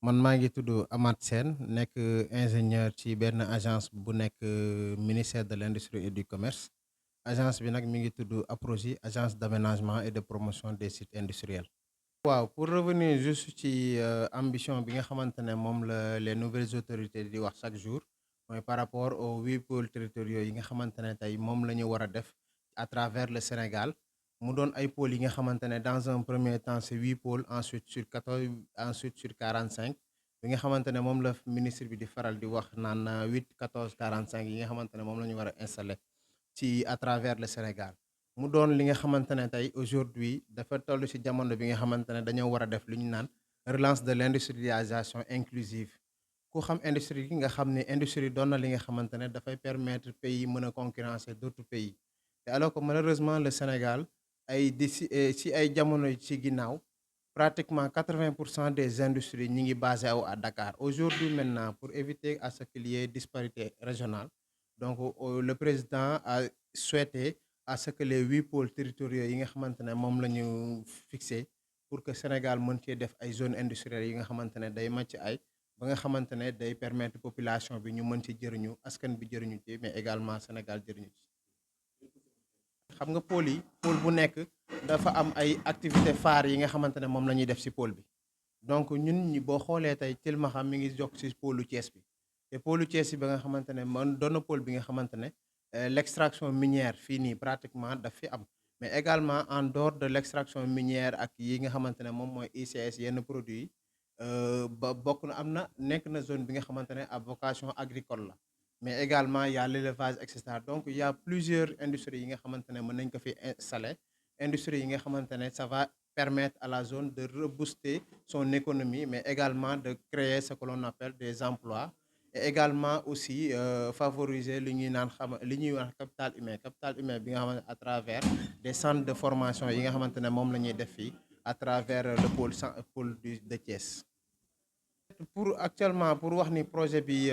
man maa ngi tudd Amath Sène nekk ingénieur ci benn agence bu nekk ministère de l'industrie et du commerce agence bi nag mi ngi tudd APROSI agence d'aménagement et de promotion des sites industriels. waaw pour revenir juste ci ambition bi nga xamante ne moom la les nouvelles autorités di wax chaque jour mooy par rapport aux 8 pôles territoriaux yi nga xamante ne tey moom la ñu war a def à travers le Sénégal mu doon ay pôles yi nga xamante ne dans un premier temps c'est 8 pôles ensuite sur 14 ensuite sur 45 bi nga xamante ne moom la ministre bi di faral di wax naan 8 14 45 yi nga xamante ne moom la ñu war a installer ci à travers le Sénégal. Mu doon li nga xamante ne tey aujourd'hui dafa toll ci jamono bi nga xamante ne dañoo war a def lu ñu naan relance de l'industrialisation inclusive. Ku xam industrie gi nga xam ne industrie doon na li nga xamante ne dafay permettre pays yi mën a concurrencer d'autres pays. te alors que malheureusement le Sénégal ci ay jamono ci ginnaaw pratiquement 80% des industries ñi ngi basé wu à Dakar. Aujourd'hui maintenant pour éviter à ce qu'il y ait disparité régionale donc le président a souhaité à ce que les 8 pôles territoriaux yi nga xamante ne moom la ñu fixé pour que Sénégal mën cee def ay zones industrielles yi nga xamante ne day màcc ay ba nga xamante ne day permettre population bi ñu mën ci jëriñu askan bi jëriñu ci mais également Sénégal jëriñu ci. Xam nga pôle bu nekk dafa am ay activités phares yi nga xamante ne moom la ñuy def ci pôle bi donc ñun ñi boo xoolee tey Tilmaxa mi ngi jokk ci pôlu Thiès bi te pôlu Thiès bi ba nga xamante ne man doon na pôle bi nga xamante ne l'extraction minière fii nii pratiquement daf fi am mais également en dehors de l'extraction minière ak yi nga xamante ne moom mooy ICS yenn produits yi ba bokk na am na nekk na zone bi nga xamante ne à vocation agricole la mais également il y a l'élevage et cetera donc il y a plusieurs industries yi nga xamante ne mën nañ ko fi installer industries yi nga xamante ne ça va permettre à la zone de rebooster son économie mais également de créer ce que l'on appelle des emplois et également aussi favoriser li ñuy naan li ñuy wax capital humain bi nga xamante ne à travers des centres de formation yi nga xamante ne moom la ñuy def fii à travers le pôle de Thiès. Pour actuellement pour wax ni projet bi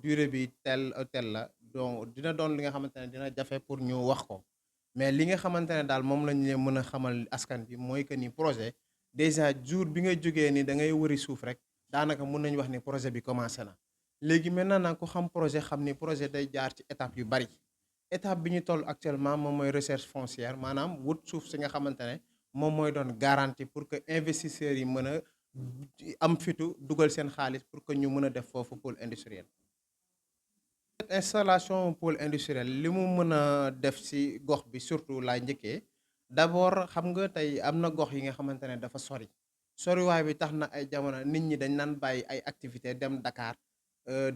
durée bi tel la donc dina doon li nga xamante ne dina jafe pour ñu wax ko mais li nga xamante ne daal moom lañ leen mën a xamal askan bi mooy que ni projet déjà jour bi nga jógee ni da ngay wëri suuf rek daanaka mun nañu wax ni projet bi commencé na. Léegi maintenant nag ku xam projet xam ni projet day jaar ci étape yu bari étape bi ñu toll actuellement moom mooy recherche foncière maanaam wut suuf si nga xamante ne moom mooy doon garantie pour que investisseurs yi mën a am fitu dugal seen xaalis pour que ñu mën a def foofu pôle industriel. Installation pôle industriel li mu mën a def ci gox bi surtout laay njëkkee d'abord xam nga tey am na gox yi nga xamante ne dafa sori soriwaay bi tax na ay jamono nit ñi dañ naan bàyyi ay activité dem Dakar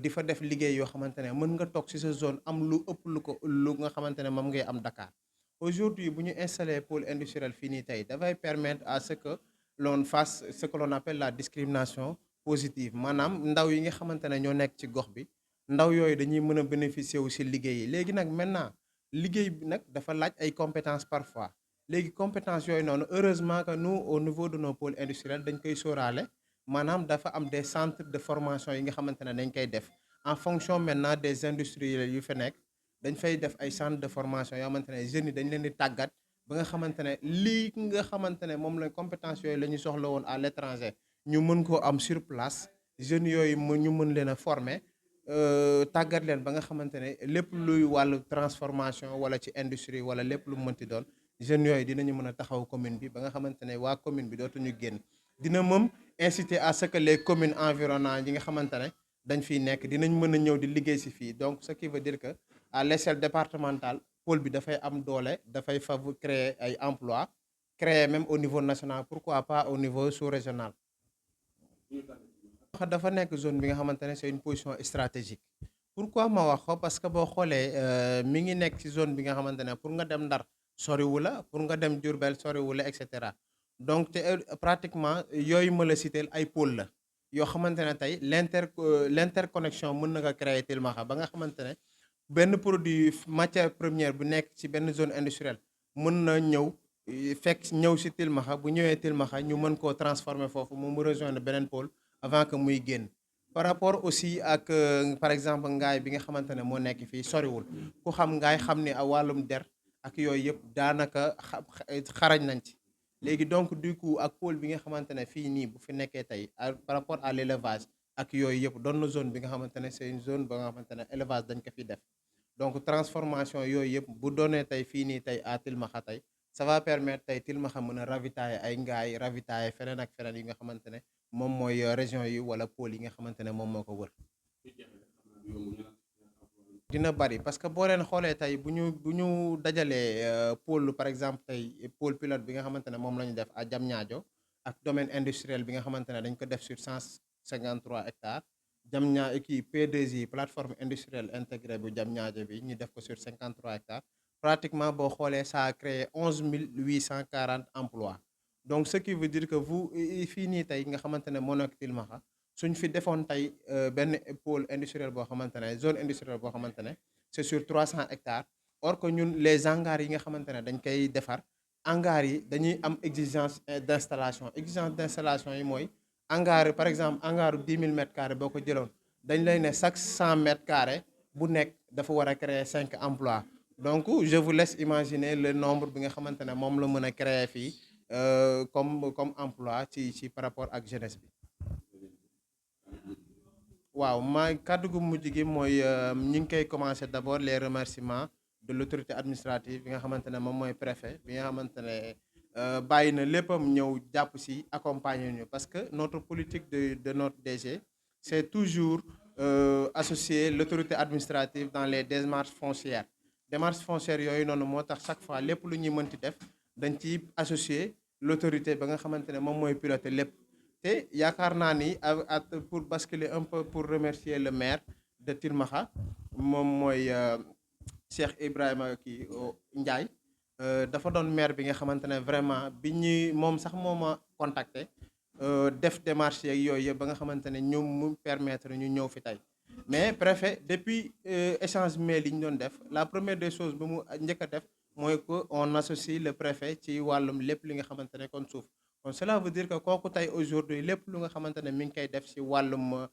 di fa def liggéey yoo xamante ne mën nga toog ci sa zone am lu ëpp lu nga xamante ne moom ngay am Dakar. Aujourd'hui bu ñu installer pôle industriel fii nii tey dafay permettre à ce que l'on fasse ce que l'on appelle la discrimination positive maanaam ndaw yi nga xamante ne ñoo nekk ci gox bi ndaw yooyu dañuy mën a bénéficier wu ci liggéey yi léegi nag maintenant liggéey bi nag dafa laaj ay compétences parfois léegi compétences yooyu noonu heureusement que nous au niveau de nos pôles industriels dañ koy sóoraale maanaam dafa am des centres de formation yi nga xamante ne dañ koy def en fonction maintenant des industriels yu fa nekk dañ fay def ay centres de formation yoo xamante ne jeunes yi dañ leen di tàggat ba nga xamante ne lii nga xamante ne moom la compétence yooyu la ñu soxla woon à l'étranger ñu mën koo am sur place jeunes yooyu ñu mën leen a former tàggat leen ba nga xamante ne lépp luy wàllu transformation wala ci industrie wala lépp lu mu mënti doon jeunes yooyu dinañu mën a taxaw commune bi ba nga xamante ne waa commune bi dootuñu génn dina moom inciter à ce que les communes environnantes yi nga xamante ne dañ fiy nekk dinañ mën a ñëw di liggéey si fii donc ce qui veut dire que à l'échelle départementale pôle bi dafay am doole dafay créer ay emplois créer même au niveau national pourquoi pas au niveau sous-régional. Dafa nekk zone bi nga xamante ne c'est une position stratégique pourquoi ma wax ko parce que boo xoolee mi ngi nekk ci zone bi nga xamante ne pour nga dem Ndar soriwu la pour nga dem Diourbel soriwu la et cetera donc te pratiquement yooyu ma la cité ay pôle la yoo xamante ne tey l'interconnexion mën na ko créer Tilmaxa ba nga xamante ne benn produit matière première bu nekk ci benn zone industrielle mën na ñëw fekk ñëw ci Tilmaxa bu ñëwee Tilmaxa ñu mën koo transformer foofu moom mu rejoindre beneen pôle avant que muy génn par rapport aussi ak par exemple ngaay bi nga xamante ne moo nekk fii soriwul ku xam ngaay xam ni a wàllum der ak yooyu yëpp daanaka xarañ nañ ci léegi donc du coup ak pôle bi nga xamante ne fii nii bu fi nekkee tey par rapport à l'élevage ak yooyu yëpp doon na zone bi nga xamante ne c'est une zone ba nga xamante ne élevage dañ ko fi def donc transformation yooyu yëpp bu doonee tey fii nii tey à Tilmaxa tey ça va permettre tey Tilmaxa mën a ravitailler ay ngaay ravitailler feneen ak feneen yi nga xamante ne moom mooy région yi wala pôle yi nga xamante ne moom moo ko wër. dina bari parce que boo leen xoolee tey bu ñu dajalee pôle par exemple tey pôle pilote bi nga xamante ne moom la ñu def à Diamniadio ak domaine industriel bi nga xamante ne dañ ko def sur 153 hectares. Diamniadio kii P2I plateforme industrielle intégrée bu Diamniadio bi ñu def ko sur 53 hectares pratiquement boo xoolee ça a créé 11 840 emplois. Donc ce qui veut dire que vous fii nii tey nga xamante ne moo nekk Tilmaxa suñ fi defoon tey benn pôle industriel boo xamante ne zone industrielle boo xamante ne c'est sur 300 hectares. Or que ñun les hangars yi nga xamante ne dañ koy defar hangars yi dañuy am exigence d'installation yi mooy hangar par exemple hangaru 10 000 mètres carrés boo ko jëloon dañ lay ne chaque 100 mètres carrés bu nekk dafa war a créer 5 emplois. Donc je vous laisse imaginer le nombre bi nga xamante ne moom la mën a créer fii comme emploi ci par rapport ak jeunesse bi. waaw ma kàddu gu mujj gi mooy ñi ngi koy commencer d'abord les remerciements de l'autorité administrative bi nga xamante ne moom mooy préfet bi nga xamante ne bàyyi na léppam ñëw jàpp si accompagner ñu parce que notre politique de notre DG c'est toujours associer l'autorité administrative dans les démarches foncières yooyu noonu moo tax chaque fois lépp lu ñuy mënti def dañ ci associer l'autorité ba nga xamante ne moom mooy piloter lépp. te yaakaar naa ni pour basculer un peu pour remercier le maire de Tilmaxa moom mooy Cheikh Ibrahima Ndiaye dafa doon maire bi nga xamante ne vraiment bi ñuy moom sax moo ma contacté def démarche yeeg yooyu yëpp ba nga xamante ne ñu mu permettre ñu ñëw fi tey. Mais préfet depuis échange mail yi ñu doon def la première des choses bi mu njëkk a def mooy que on associe le préfet ci wàllum lépp li nga xamante ne kon suuf. kon cela veut dire que kooku tey aujourd'hui lépp lu nga xamante ne mi ngi koy def ci wàllum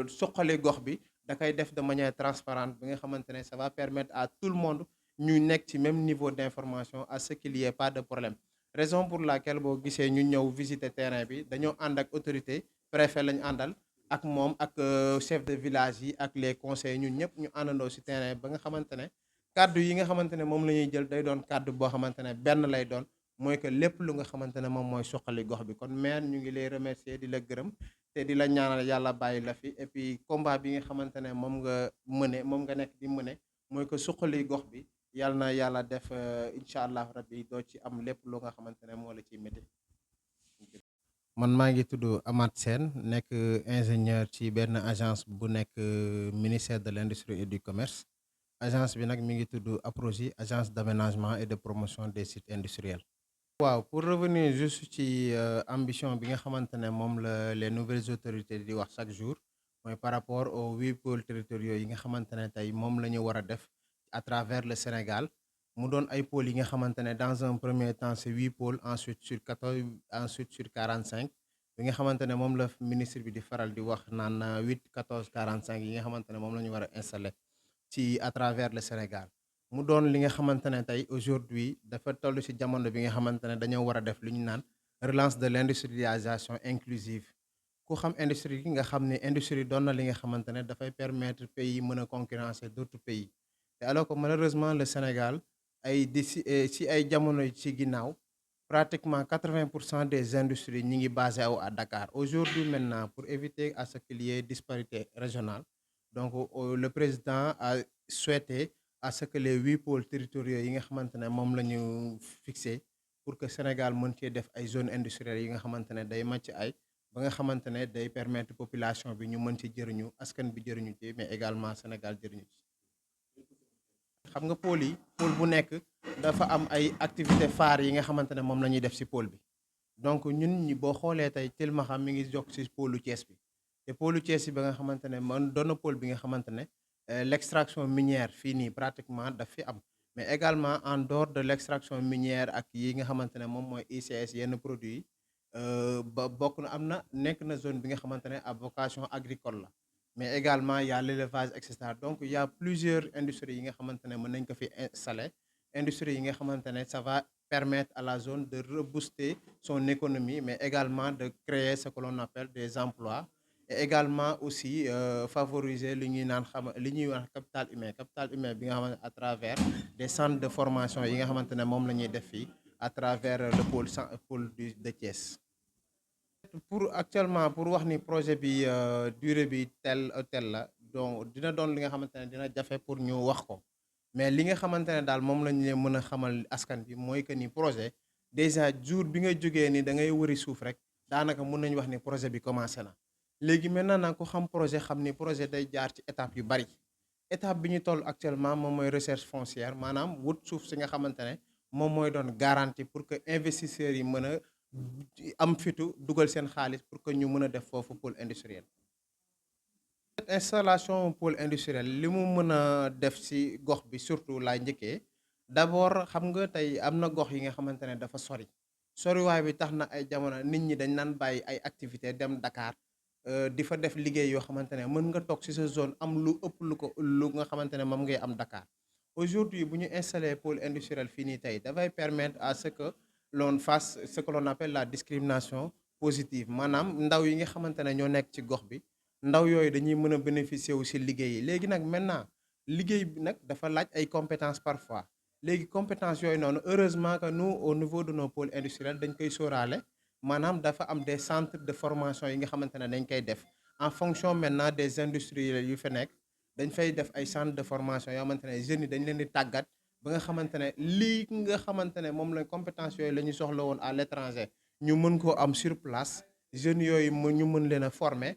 suqali gox bi da koy def de manière transparente bi nga xamante ne ça va permettre à tout le monde ñu nekk ci même niveau d'information à ce qu'il y ait pas de problème. Raison pour laquelle boo gisee ñu ñëw visiter terrain bi dañoo ànd ak autorité préfet lañu àndal ak moom ak chef de village yi ak les conseils ñun ñëpp ñu àndandoo ci terrain ba nga xamante ne kàddu yi nga xamante ne moom la ñuy jël day doon kàddu boo xamante ne benn lay doon. mooy que lépp lu nga xamante ne moom mooy suqali gox bi kon maire ñu ngi lay remercier di la gërëm te di la ñaanal yàlla bàyyi la fi et puis combat bi nga xamante ne moom nga nekk di mëne mooy que suqali gox bi yàlla na yàlla def incha allah rabbi doo ci am lépp lu nga xamante ne moo la ciy métti. man maa ngi tudd Amath Sène nekk ingénieur ci benn agence bu nekk ministère de l'industrie et du commerce agence bi nag mi ngi tudd APROSI agence d'aménagement et de promotion des sites industriels. waaw pour revenir juste ci ambition bi nga xamante ne moom la les nouvelles autorités di wax chaque jour mooy par rapport aux 8 pôles territoriaux yi nga xamante ne tey moom la ñu war a def à travers le Sénégal mu doon ay pôles yi nga xamante ne dans un premier temps c'est 8 pôles ensuite sur 14 ensuite sur 45 bi nga xamante ne moom la ministre bi di faral di wax naan 8 14 45 yi nga xamante ne moom la ñu war a installer ci à travers le Sénégal. mu doon li nga xamante ne tey aujourd'hui dafa toll ci jamono bi nga xamante ne dañoo war a def lu ñu naan relance de l'industrialisation inclusive ku xam industrie gi nga xam ne industrie doon na li nga xamante ne dafay permettre pays yi mën a concurrencer d'autres pays te alors que malheureusement le Sénégal ci ay jamono ci ginnaaw pratiquement 80% des industries ñi ngi basé wu à Dakar aujourd'hui maintenant pour éviter à ce qu'il y ait disparité régionale donc le président a souhaité à ce que les 8 pôles territoriaux yi nga xamante ne moom la ñu fixé pour que Sénégal mën cee def ay zones industrielles yi nga xamante ne day màcc ay ba nga xamante ne day permettre population bi ñu mën ci jëriñu askan bi jëriñu ci mais également Sénégal jëriñu ci. xam nga pôle bu nekk dafa am ay activités phares yi nga xamante ne moom la ñuy def ci pôle bi donc ñun ñi boo xoolee tey Tilmaxa mi ngi jokk ci pôlu Thiès bi te pôlu Thiès bi ba nga xamante ne man doon na pôle bi nga xamante ne. L'extraction minière fii nii pratiquement daf fi am mais également en dehors de l'extraction minière ak yi nga xamante ne moom mooy ICS yenn produits yi ba bokk na am na nekk na zone bi nga xamante ne à vocation agricole la mais également y a l'élevage et cetera donc il y a plusieurs industries yi nga xamante ne mën nañ ko fi installer industrie yi nga xamante ne ça va permettre à la zone de rebooster son économie, mais également de créer ce que l'on appelle des emplois et également aussi favoriser li ñuy naan li ñuy wax capital humain bi nga xamante à travers des centres de formation yi nga xamante ne moom la ñuy def fii à travers le pôle de Thiès. Pour actuellement pour wax ni projet bi durée bi tel la donc dina doon li nga xamante ne dina jafe pour ñu wax ko, mais li nga xamante ne daal moom lañ leen mën a xamal askan bi mooy que ni projet déjà jour bi nga jógee ni da ngay wëri suuf rek daanaka mun nañu wax ni projet bi commencé na. Léegi maintenant nag ku xam projet xam ni projet day jaar ci étape yu bari. Étape bi ñu toll actuellement moom mooy recherche foncière, maanaam wut suuf si nga xamante ne moom mooy doon garantie pour que investisseurs yi mën a am fitu dugal seen xaalis pour que ñu mën a def foofu pôle industriel. Installation pôle industriel li mu mën a def ci gox bi surtout laay njëkkee d'abord xam nga tey am na gox yi nga xamante ne dafa sori soriwaay bi tax na ay jamono nit ñi dañ naan bàyyi ay activité dem Dakar di fa def liggéey yoo xamante ne mën nga toog ci sa zone am lu ëpp lu nga xamante ne moom ngay am Dakar. Aujourd'hui bu ñu installé pôle industriel fii nii tey dafay permettre à ce que l'on fasse ce que l'on appelle la discrimination positive, maanaam ndaw yi nga xamante ne ñoo nekk ci gox bi ndaw yooyu dañuy mën a bénéficier wu ci liggéey yi. Léegi nag maintenant liggéey bi nag dafa laaj ay compétences parfois léegi compétences yooyu noonu heureusement que nous au niveau de nos pôles industriels dañ koy sóoraale, maanaam dafa am des centres de formation yi nga xamante ne dañ koy def en fonction maintenant des industriels yu fa nekk. Dañ fay def ay centres de formation yoo xamante ne jeunes yi dañ leen di tàggat ba nga xamante ne lii nga xamante ne moom la compétence yooyu la ñu soxla woon à l'étranger ñu mën koo am sur place. Jeunes yooyu ñu mën leen a former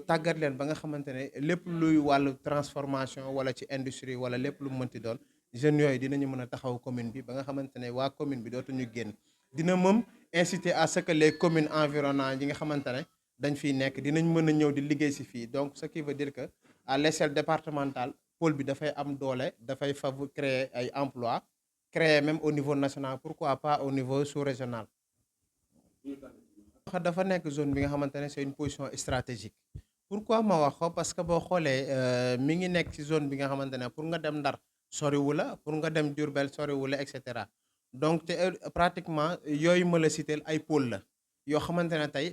tàggat leen ba nga xamante ne lépp luy wàllu transformation wala ci industrie wala lépp lu mu mënti doon jeunes yooyu dinañu mën a taxaw commune bi ba nga xamante ne waa commune bi dootuñu génn. Dina moom inciter à ce que les communes environnantes yi nga xamante ne dañ fiy nekk dinañ mën a ñëw di liggéey ci fii, donc ce qui veut dire que à l'échelle départementale pôle bi dafay am doole dafay créer ay emplois, créer même au niveau national, pourquoi pas au niveau sous-régional. Dafa nekk zone bi nga xamante ne c'est une position stratégique. Pourquoi ma wax ko parce que boo xoolee mi ngi nekk ci zone bi nga xamante ne pour nga dem Ndar soriwu la, pour nga dem Diourbel soriwu la et cetera. Donc te pratiquement yooyu ma la cité ay pôle la yoo xamante ne tey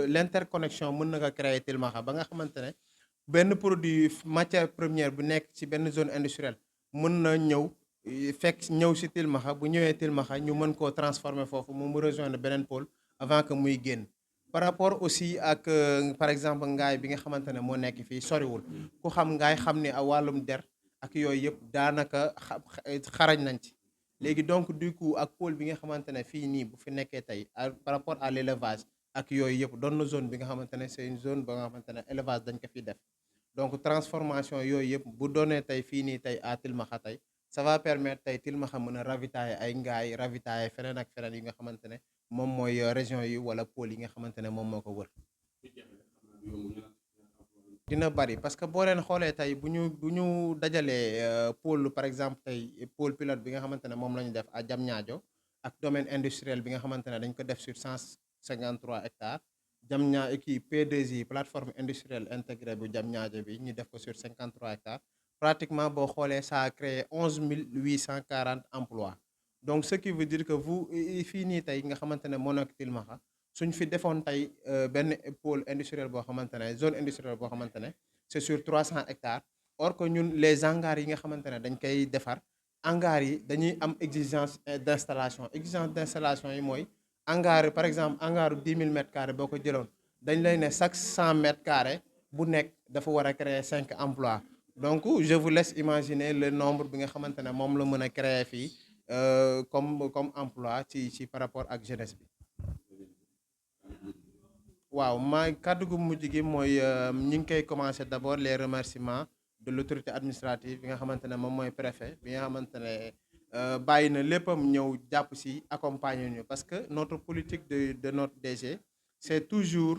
l'interconnexion mën na ko créer Tilmaxa ba nga xamante ne benn produit matière première bu nekk ci benn zone industrielle mën na ñëw fekk ñëw ci Tilmaxa, bu ñëwee Tilmaxa ñu mën koo transformer foofu mu rejoindre beneen pôle avant que muy génn. Par rapport aussi ak par exemple ngaay bi nga xamante ne moo nekk fii soriwul ku xam ngaay xam ni a wàllum der ak yooyu yëpp daanaka xarañ nañ ci. Léegi donc du coup ak pôle bi nga xamante ne fii nii bu fi nekkee tey par rapport à l'élevage ak yooyu yëpp doon na zone bi nga xamante ne c'est une zone ba nga xamante ne élevage dañ ko fi def. Donc transformation yooyu yëpp bu doonee tey fii nii tey à Tilmaxa tey ça va permettre tey Tilmaxa mën a ravitailler ay ngaay ravitailler feneen ak feneen yi nga xamante ne moom mooy région yi wala pôle yi nga xamante ne moom moo ko wër. Dina bari parce que boo leen xoolee tey bu ñu dajalee pôle par exemple tey pôle pilote bi nga xamante ne moom la ñu def à Diamniadio ak domaine industriel bi nga xamante ne dañ ko def sur 153 hectares. Diamniadio kii P2I plateforme industrielle intégrée bu Diamniadio bi ñu def ko sur 53 hectares. Pratiquement boo xoolee ça a créé 11 840 emplois. Donc ce qui veut dire que vous fii nii tey nga xamante ne moo nekk Tilmaxa suñ fi defoon tey benn pôle industriel boo xamante ne zone industrielle boo xamante ne c'est sur 300 hectares. Or que ñun les hangars yi nga xamante ne dañ koy defar hangars yi dañuy am exigence d'installation yi mooy hangar par exemple hangaru 10 000 mètres carrés boo ko jëloon dañ lay ne chaque 100 mètres carrés bu nekk dafa war a créer 5 emplois. Donc je vous laisse imaginer le nombre bi nga xamante ne moom la mën a créer fii comme emploi ci par rapport ak jeunesse bi. Waaw maa kàddu gu mujj gi mooy ñi ngi koy commencer d'abord les remerciements de l'autorité administrative bi nga xamante ne moom mooy préfet bi nga xamante ne bàyyi na léppam ñëw jàpp ci accompagner ñu parce que notre politique de notre DG c'est toujours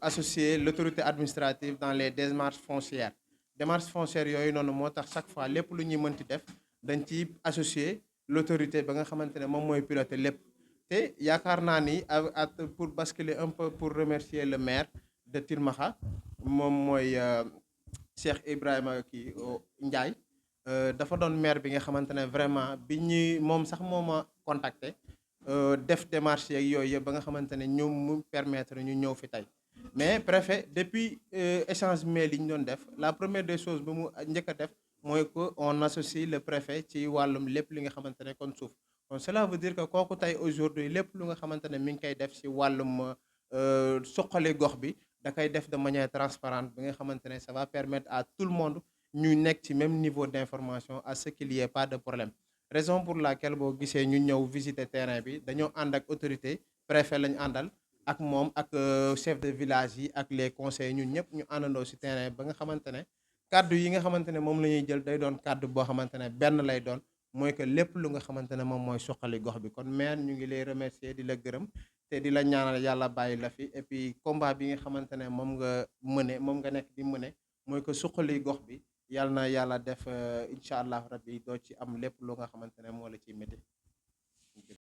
associer l'autorité administrative dans les démarches foncières. Démarches foncières yooyu noonu moo tax chaque fois lépp lu ñuy mënti def dañ ci associer l'autorité ba nga xamante ne moom mooy piloter lépp. te yaakaar naa ni pour basculer un peu pour remercier le maire de Tilmaxa moom mooy Cheikh Ibrahima Ndiaye dafa doon maire bi nga xamante ne vraiment bi ñuy moom sax moo ma contacter def démarche yeeg yooyu yëpp ba nga xamante ne ñu mu permettre ñu ñëw fi tey mais préfet depuis échange mail yi ñu doon def la première des choses ba mu njëkk a def mooy que on associe le préfet ci wàllum lépp li nga xamante ne kon suuf donc cela veut dire que kooku tey aujourd'hui lépp lu nga xamante ne mi ngi koy def ci wàllum suqali gox bi da koy def de manière transparente bi nga xamante ne ça va permettre à tout le monde ñu nekk ci même niveau d'information à ce qu'il y ait pas de problème raison pour laquelle boo gisee ñu ñëw visiter terrain bi dañoo ànd ak autorité préfet lañu àndal ak moom ak chef de village yi ak les conseils ñun ñëpp ñu àndandoo ci terrain ba nga xamante ne kàddu yi nga xamante ne moom la ñuy jël day doon kàddu boo xamante ne benn lay doon mooy que lépp lu nga xamante ne moom mooy suqali gox bi kon maire ñu ngi lay remercier di la gërëm te di la ñaanal yàlla bàyyi la fi et puis combat bi nga xamante ne moom nga mëne moom nga nekk di mëne mooy que suqali gox bi yàlla na yàlla def incha allah rabbi doo ci am lépp lu nga xamante ne moo la ciy métti